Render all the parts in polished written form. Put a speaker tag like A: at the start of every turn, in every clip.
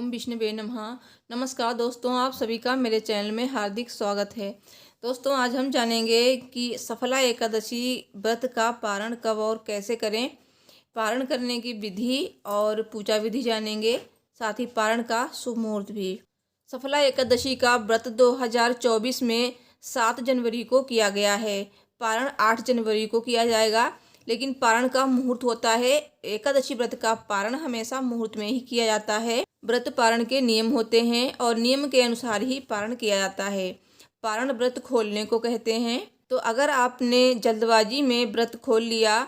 A: ओम विष्णुवे नमः। नमस्कार दोस्तों, आप सभी का मेरे चैनल में हार्दिक स्वागत है। दोस्तों, आज हम जानेंगे कि सफला एकादशी व्रत का पारण कब और कैसे करें, पारण करने की विधि और पूजा विधि जानेंगे, साथ ही पारण का शुभ मुहूर्त भी। सफला एकादशी का व्रत 2024 में 7 जनवरी को किया गया है। पारण 8 जनवरी को किया जाएगा, लेकिन पारण का मुहूर्त होता है। एकादशी व्रत का पारण हमेशा मुहूर्त में ही किया जाता है। व्रत पारण के नियम होते हैं और नियम के अनुसार ही पारण किया जाता है। पारण व्रत खोलने को कहते हैं। तो अगर आपने जल्दबाजी में व्रत खोल लिया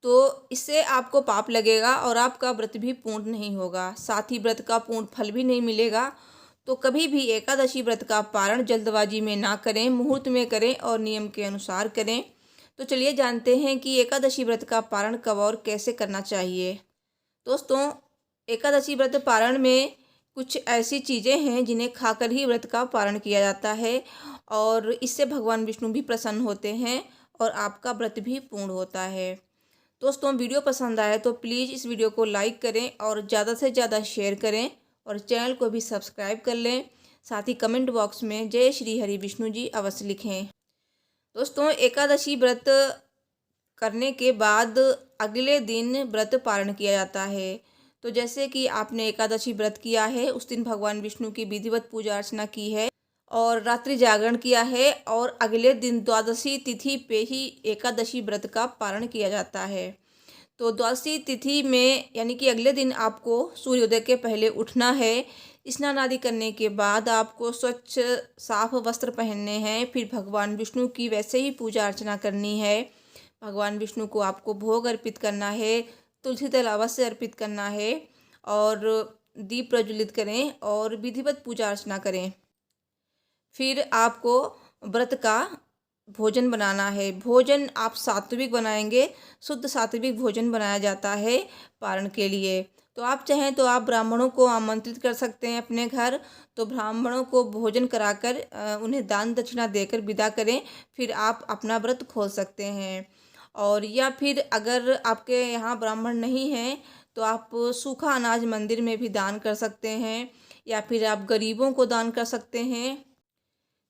A: तो इससे आपको पाप लगेगा और आपका व्रत भी पूर्ण नहीं होगा, साथ ही व्रत का पूर्ण फल भी नहीं मिलेगा। तो कभी भी एकादशी व्रत का पारण जल्दबाजी में ना करें, मुहूर्त में करें और नियम के अनुसार करें। तो चलिए जानते हैं कि एकादशी व्रत का पारण कब और कैसे करना चाहिए। दोस्तों, एकादशी व्रत पारण में कुछ ऐसी चीज़ें हैं जिन्हें खाकर ही व्रत का पारण किया जाता है और इससे भगवान विष्णु भी प्रसन्न होते हैं और आपका व्रत भी पूर्ण होता है। दोस्तों, वीडियो पसंद आए तो प्लीज़ इस वीडियो को लाइक करें और ज़्यादा से ज़्यादा शेयर करें और चैनल को भी सब्सक्राइब कर लें। साथ ही कमेंट बॉक्स में जय श्री हरि विष्णु जी अवश्य लिखें। दोस्तों, एकादशी व्रत करने के बाद अगले दिन व्रत पारण किया जाता है। तो जैसे कि आपने एकादशी व्रत किया है, उस दिन भगवान विष्णु की विधिवत पूजा अर्चना की है और रात्रि जागरण किया है और अगले दिन द्वादशी तिथि पे ही एकादशी व्रत का पारण किया जाता है। तो द्वादशी तिथि में यानी कि अगले दिन आपको सूर्योदय के पहले उठना है। स्नान आदि करने के बाद आपको स्वच्छ साफ वस्त्र पहनने हैं। फिर भगवान विष्णु की वैसे ही पूजा अर्चना करनी है। भगवान विष्णु को आपको भोग अर्पित करना है, तुलसी दल अवश्य अर्पित करना है और दीप प्रज्वलित करें और विधिवत पूजा अर्चना करें। फिर आपको व्रत का भोजन बनाना है। भोजन आप सात्विक बनाएंगे, शुद्ध सात्विक भोजन बनाया जाता है पारण के लिए। तो आप चाहें तो आप ब्राह्मणों को आमंत्रित कर सकते हैं अपने घर। तो ब्राह्मणों को भोजन कराकर उन्हें दान दक्षिणा देकर विदा करें, फिर आप अपना व्रत खोल सकते हैं। और या फिर अगर आपके यहाँ ब्राह्मण नहीं हैं तो आप सूखा अनाज मंदिर में भी दान कर सकते हैं या फिर आप गरीबों को दान कर सकते हैं,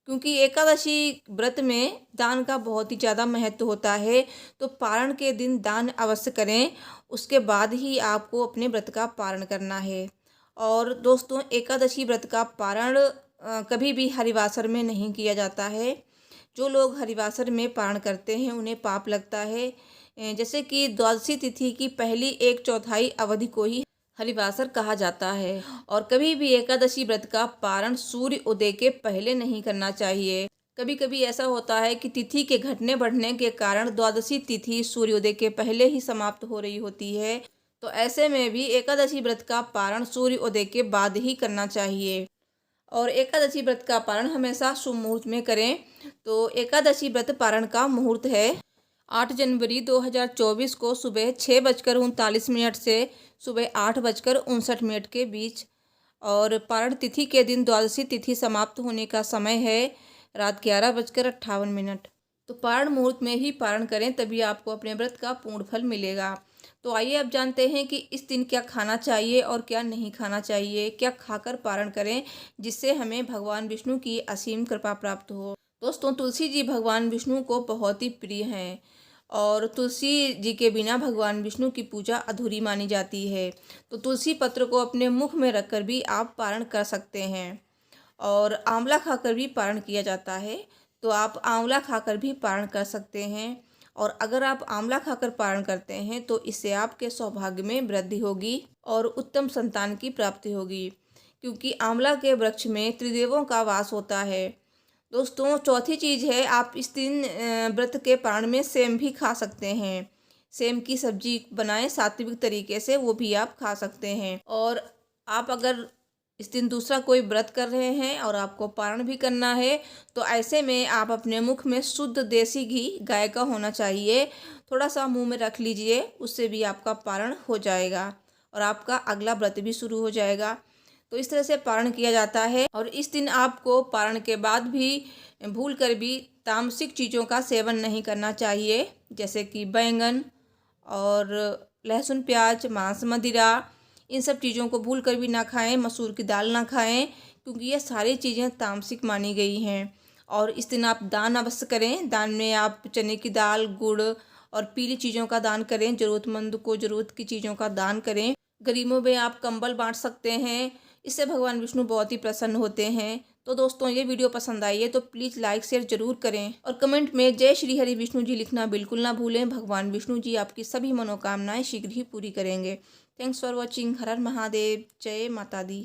A: क्योंकि एकादशी व्रत में दान का बहुत ही ज़्यादा महत्व होता है। तो पारण के दिन दान अवश्य करें, उसके बाद ही आपको अपने व्रत का पारण करना है। और दोस्तों, एकादशी व्रत का पारण कभी भी हरिवासर में नहीं किया जाता है। जो लोग हरिवासर में पारण करते हैं उन्हें पाप लगता है। जैसे कि द्वादशी तिथि की पहली 1/4 अवधि को ही हरिवासर कहा जाता है और कभी भी एकादशी व्रत का पारण सूर्य उदय के पहले नहीं करना चाहिए। कभी कभी ऐसा होता है कि तिथि के घटने बढ़ने के कारण द्वादशी तिथि सूर्योदय के पहले ही समाप्त हो रही होती है। तो ऐसे में भी एकादशी व्रत का पारण सूर्य उदय के बाद ही करना चाहिए और एकादशी व्रत का पारण हमेशा शुभ मुहूर्त में करें। तो एकादशी व्रत पारण का मुहूर्त है 8 जनवरी 2024 को सुबह 6:39 से सुबह 8:59 के बीच और पारण तिथि के दिन द्वादशी तिथि समाप्त होने का समय है रात 11:58। तो पारण मुहूर्त में ही पारण करें, तभी आपको अपने व्रत का पूर्ण फल मिलेगा। तो आइए अब जानते हैं कि इस दिन क्या खाना चाहिए और क्या नहीं खाना चाहिए, क्या खाकर पारण करें जिससे हमें भगवान विष्णु की असीम कृपा प्राप्त हो। दोस्तों, तुलसी जी भगवान विष्णु को बहुत ही प्रिय हैं और तुलसी जी के बिना भगवान विष्णु की पूजा अधूरी मानी जाती है। तो तुलसी पत्र को अपने मुख में रखकर भी आप पारण कर सकते हैं और आंवला खाकर भी पारण किया जाता है। तो आप आंवला खाकर भी पारण कर सकते हैं और अगर आप आंवला खाकर पारण करते हैं तो इससे आपके सौभाग्य में वृद्धि होगी और उत्तम संतान की प्राप्ति होगी, क्योंकि आंवला के वृक्ष में त्रिदेवों का वास होता है। दोस्तों, चौथी चीज़ है, आप इस दिन व्रत के पारण में सेम भी खा सकते हैं। सेम की सब्जी बनाएं सात्विक तरीके से, वो भी आप खा सकते हैं। और आप अगर इस दिन दूसरा कोई व्रत कर रहे हैं और आपको पारण भी करना है तो ऐसे में आप अपने मुख में शुद्ध देसी घी गाय का होना चाहिए, थोड़ा सा मुंह में रख लीजिए, उससे भी आपका पारण हो जाएगा और आपका अगला व्रत भी शुरू हो जाएगा। तो इस तरह से पारण किया जाता है। और इस दिन आपको पारण के बाद भी भूल कर भी तामसिक चीज़ों का सेवन नहीं करना चाहिए, जैसे कि बैंगन और लहसुन प्याज, मांस मदिरा, इन सब चीज़ों को भूल कर भी ना खाएं। मसूर की दाल ना खाएं, क्योंकि ये सारी चीज़ें तामसिक मानी गई हैं। और इस दिन आप दान अवश्य करें। दान में आप चने की दाल, गुड़ और पीली चीज़ों का दान करें। ज़रूरतमंद को ज़रूरत की चीज़ों का दान करें। गरीबों में आप कंबल बांट सकते हैं। इससे भगवान विष्णु बहुत ही प्रसन्न होते हैं। तो दोस्तों, ये वीडियो पसंद आई है तो प्लीज़ लाइक शेयर जरूर करें और कमेंट में जय श्री हरि विष्णु जी लिखना बिल्कुल ना भूलें। भगवान विष्णु जी आपकी सभी मनोकामनाएं शीघ्र ही पूरी करेंगे। Thanks for watching. हर हर महादेव। जय माता दी।